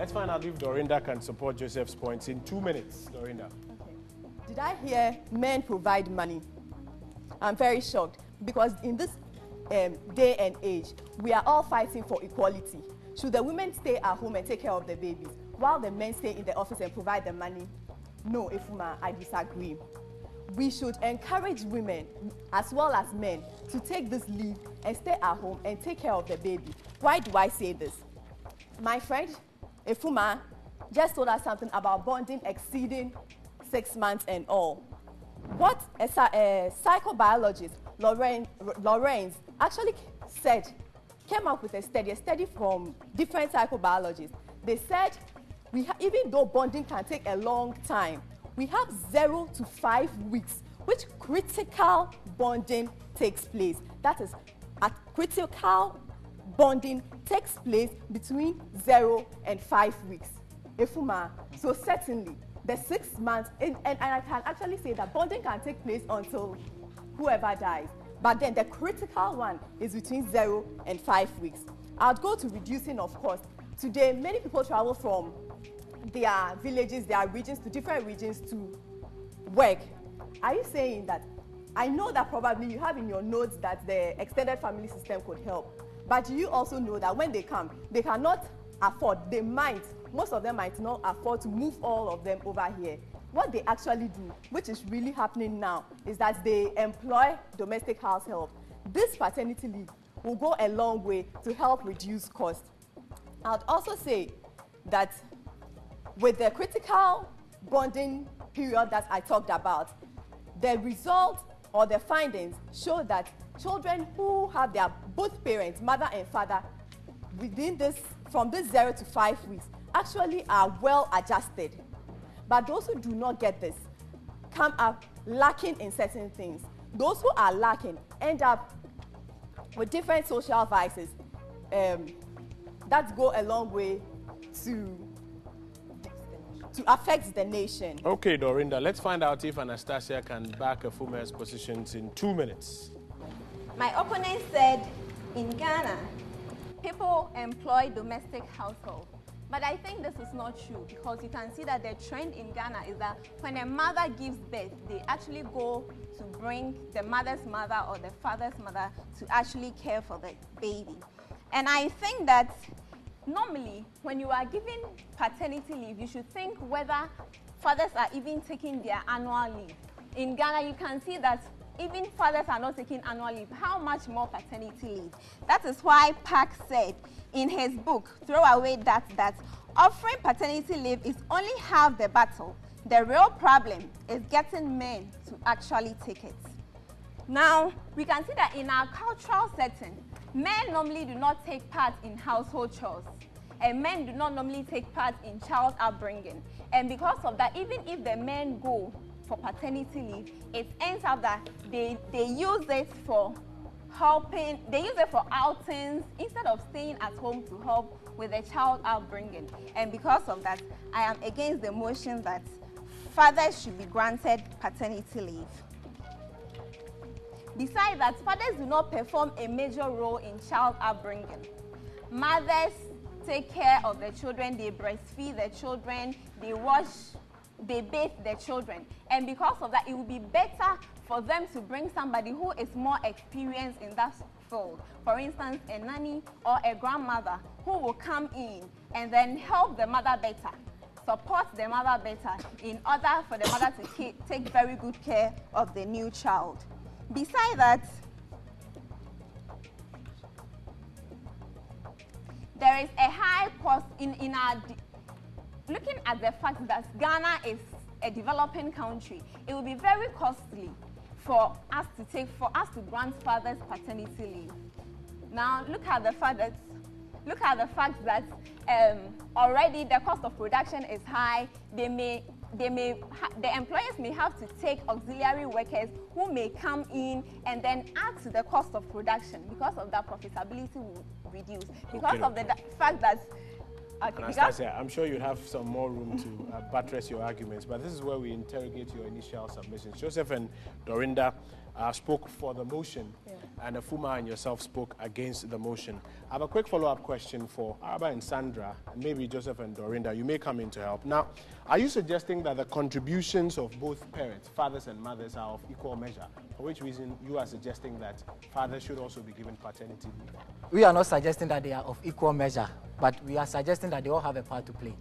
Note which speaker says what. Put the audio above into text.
Speaker 1: Let's find out if Dorinda can support Joseph's points in 2 minutes. Dorinda.
Speaker 2: Okay. Did I hear men provide money? I'm very shocked because in this day and age, we are all fighting for equality. Should the women stay at home and take care of the babies while the men stay in the office and provide the money? No, Efuma, I disagree. We should encourage women as well as men to take this leave and stay at home and take care of the baby. Why do I say this? My friend Efuma just told us something about bonding exceeding 6 months and all. What a psychobiologist, Lawrence, actually came up with a study from different psychobiologists. They said, even though bonding can take a long time, we have 0 to 5 weeks, which critical bonding takes place. That is, a critical bonding takes place between 0 and 5 weeks. Efuma, so certainly, the 6 months, and I can actually say that bonding can take place until whoever dies. But then the critical one is between 0 and 5 weeks. I'd go to reducing of cost. Today, many people travel from their villages, their regions, to different regions to work. Are you saying that? I know that probably you have in your notes that the extended family system could help. But you also know that when they come, they cannot afford, most of them might not afford to move all of them over here. What they actually do, which is really happening now, is that they employ domestic house help. This paternity leave will go a long way to help reduce costs. I would also say that with the critical bonding period that I talked about, the results or the findings show that children who have their both parents, mother and father, from this 0 to 5 weeks, actually are well adjusted. But those who do not get this come up lacking in certain things. Those who are lacking end up with different social vices that go a long way to affect the nation.
Speaker 1: Okay, Dorinda, let's find out if Anastasia can back Efuma's positions in 2 minutes.
Speaker 3: My opponent said in Ghana, people employ domestic household. But I think this is not true because you can see that the trend in Ghana is that when a mother gives birth, they actually go to bring the mother's mother or the father's mother to actually care for the baby. And I think that normally when you are giving paternity leave, you should think whether fathers are even taking their annual leave. In Ghana, you can see that even fathers are not taking annual leave. How much more paternity leave? That is why Park said in his book, Throw Away That offering paternity leave is only half the battle. The real problem is getting men to actually take it. Now, we can see that in our cultural setting, men normally do not take part in household chores. And men do not normally take part in child upbringing. And because of that, even if the men go for paternity leave, it ends up that they use it for helping, they use it for outings instead of staying at home to help with the child upbringing. And because of that, I am against the motion that fathers should be granted paternity leave. Besides that, fathers do not perform a major role in child upbringing. Mothers take care of the children, they breastfeed the children, they wash, they bathe the children. And because of that, it would be better for them to bring somebody who is more experienced in that field. For instance, a nanny or a grandmother who will come in and then help the mother better, support the mother better in order for the mother to take very good care of the new child. Besides that, there is a high cost in our, looking at the fact that Ghana is a developing country, it will be very costly for us to grant fathers paternity leave. Now, look at the fact that already the cost of production is high. The employers may have to take auxiliary workers who may come in and then add to the cost of production. Because of that, profitability will reduce. Because of the fact that
Speaker 1: Anastasia, I'm sure you'd have some more room to buttress your arguments, but this is where we interrogate your initial submissions. Joseph and Dorinda spoke for the motion. Yeah. and Afuma and yourself spoke against the motion. I have a quick follow-up question for Abba and Sandra, and maybe Joseph and Dorinda. You may come in to help. Now, are you suggesting that the contributions of both parents, fathers and mothers, are of equal measure? For which reason you are suggesting that fathers should also be given paternity leave?
Speaker 4: We are not suggesting that they are of equal measure, but we are suggesting that they all have a part to play.